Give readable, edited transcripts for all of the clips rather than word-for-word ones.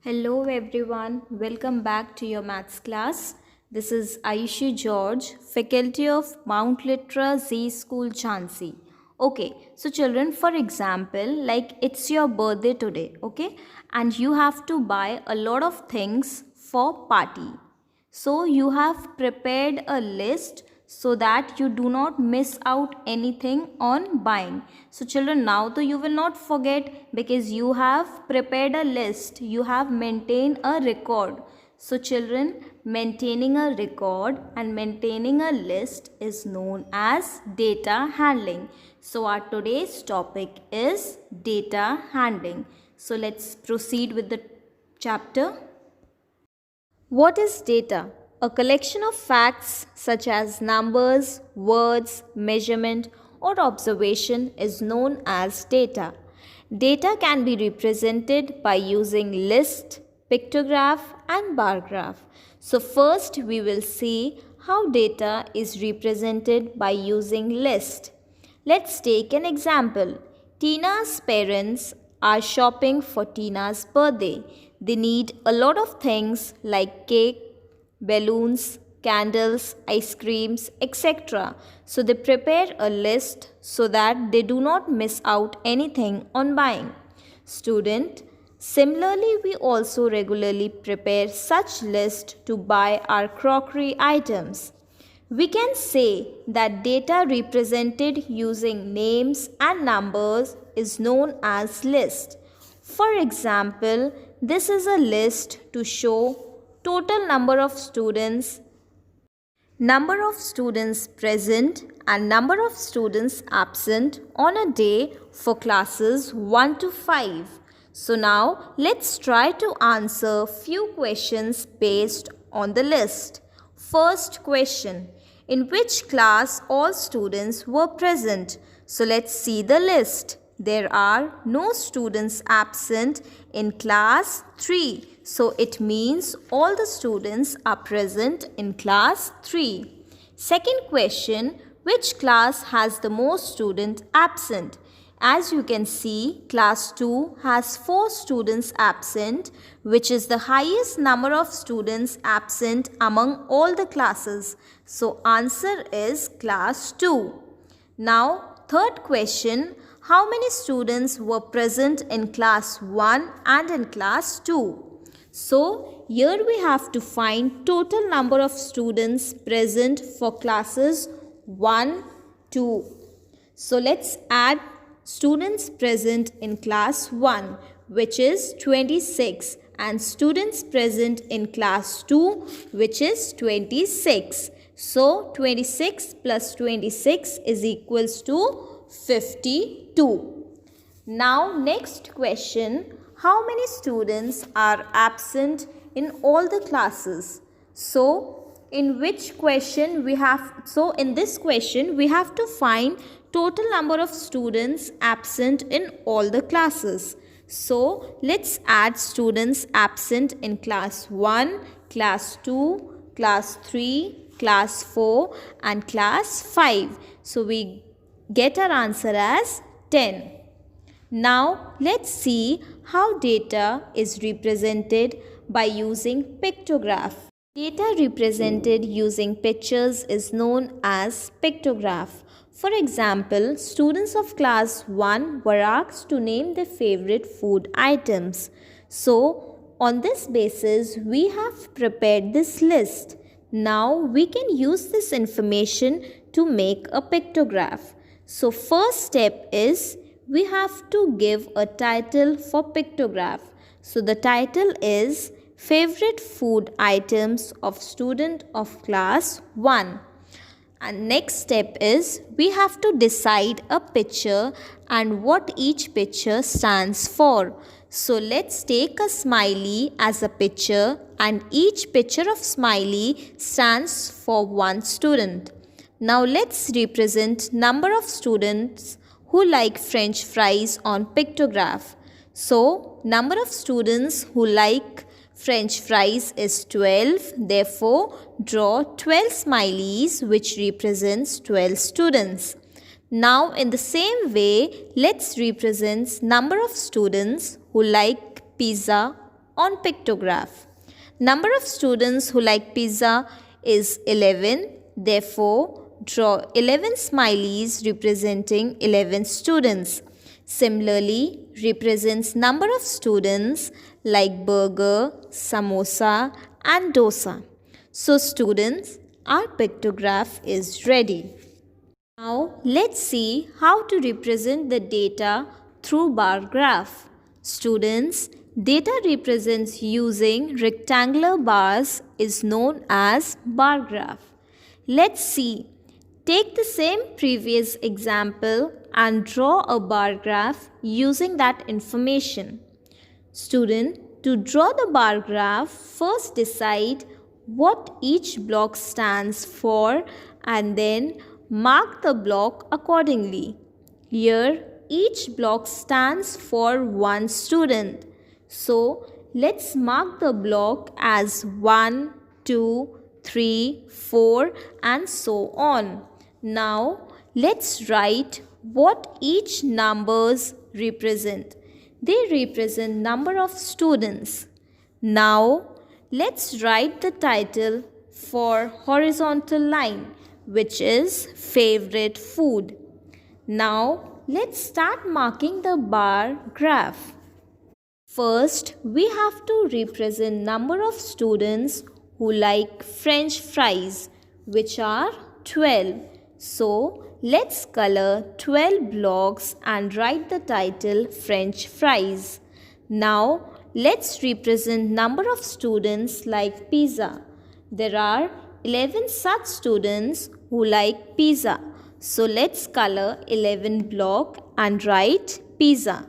Hello everyone, welcome back to your maths class. This is Ayushi George, faculty of Mount Litra Z School Jhansi. Okay, so children, for example, like it's your birthday today, okay, and you have to buy a lot of things for party. So you have prepared a list so that you do not miss out anything on buying. So children, now though you will not forget because you have prepared a list, you have maintained a record. So children, maintaining a record and maintaining a list is known as data handling. So our today's topic is data handling. So let's proceed with the chapter. What is data? A collection of facts such as numbers, words, measurement, or observation is known as data. Data can be represented by using list, pictograph, and bar graph. So first we will see how data is represented by using list. Let's take an example. Tina's parents are shopping for Tina's birthday. They need a lot of things like cake, balloons, candles, ice creams, etc. So they prepare a list so that they do not miss out anything on buying. Student, similarly we also regularly prepare such list to buy our crockery items. We can say that data represented using names and numbers is known as list. For example, this is a list to show total number of students present and number of students absent on a day for classes 1 to 5. So now let's try to answer few questions based on the list. First question, in which class all students were present? So let's see the list. There are no students absent in class 3. So it means all the students are present in class 3. Second question, which class has the most students absent? As you can see, class 2 has 4 students absent, which is the highest number of students absent among all the classes. So answer is class 2. Now, third question, how many students were present in class 1 and in class 2? So, here we have to find total number of students present for classes 1, 2. So, let's add students present in class 1, which is 26, and students present in class 2, which is 26. So 26 plus 26 is equals to 52. Now next question, how many students are absent in all the classes? So in this question we have to find total number of students absent in all the classes. So let's add students absent in class 1, class 2, class 3, class 4 and class 5. So we get our answer as 10. Now let's see how data is represented by using pictograph. Data represented using pictures is known as pictograph. For example, students of class 1 were asked to name their favorite food items. So, on this basis, we have prepared this list. Now, we can use this information to make a pictograph. So, first step is we have to give a title for pictograph. So, the title is Favorite Food Items of Student of Class 1. And next step is we have to decide a picture and what each picture stands for. So let's take a smiley as a picture and each picture of smiley stands for one student. Now let's represent number of students who like French fries on pictograph. So number of students who like French fries is 12, therefore draw 12 smileys which represents 12 students. Now in the same way, let's represent number of students who like pizza on pictograph. Number of students who like pizza is 11. Therefore, draw 11 smileys representing 11 students. Similarly, represents number of students like burger, samosa and dosa. So students, our pictograph is ready. Now let's see how to represent the data through bar graph. Students, data represents using rectangular bars is known as bar graph. Let's see. Take the same previous example and draw a bar graph using that information. Student, to draw the bar graph, first decide what each block stands for and then mark the block accordingly. Here, each block stands for one student. So, let's mark the block as 1, 2, 3, 4 and so on. Now, let's write what each numbers represent. They represent number of students. Now, let's write the title for horizontal line, which is favorite food. Now, let's start marking the bar graph. First, we have to represent number of students who like French fries, which are 12. So, let's color 12 blocks and write the title French fries. Now, let's represent number of students like pizza. There are 11 such students who like pizza. So, let's color 11 block and write pizza.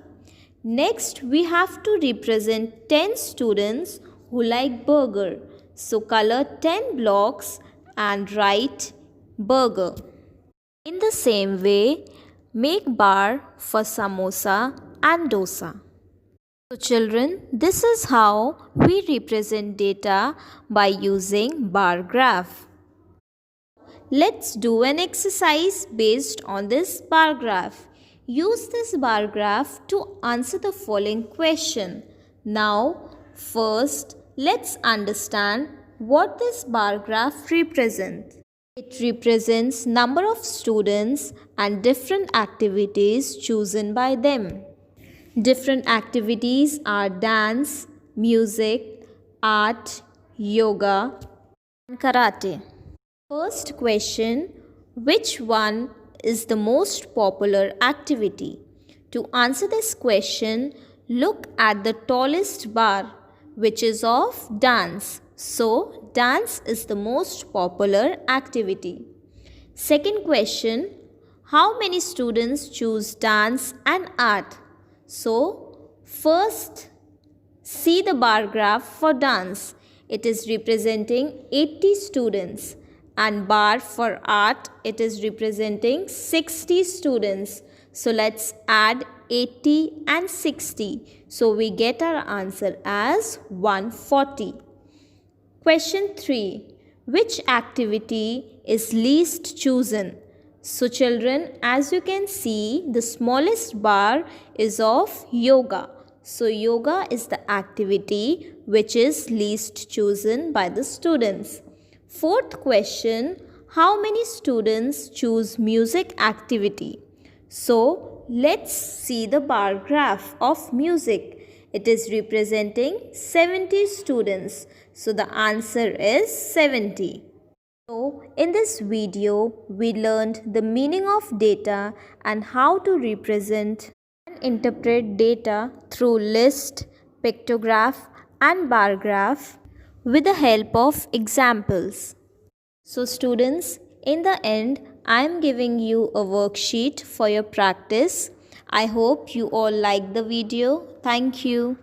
Next, we have to represent 10 students who like burger. So, color 10 blocks and write burger. In the same way, make bar for samosa and dosa. So children, this is how we represent data by using bar graph. Let's do an exercise based on this bar graph. Use this bar graph to answer the following question. Now, first, let's understand what this bar graph represents. It represents number of students and different activities chosen by them. Different activities are dance, music, art, yoga, and karate. First question, which one is the most popular activity? To answer this question, look at the tallest bar, which is of dance. So, dance is the most popular activity. Second question, how many students choose dance and art? So, first see the bar graph for dance. It is representing 80 students, and bar for art, it is representing 60 students. So, let's add 80 and 60. So, we get our answer as 140. Question 3. Which activity is least chosen? So children, as you can see, the smallest bar is of yoga. So yoga is the activity which is least chosen by the students. Fourth question, how many students choose music activity? So let's see the bar graph of music. It is representing 70 students. So the answer is 70. So in this video, we learned the meaning of data and how to represent and interpret data through list, pictograph and bar graph with the help of examples. So students, in the end, I am giving you a worksheet for your practice. I hope you all like the video. Thank you.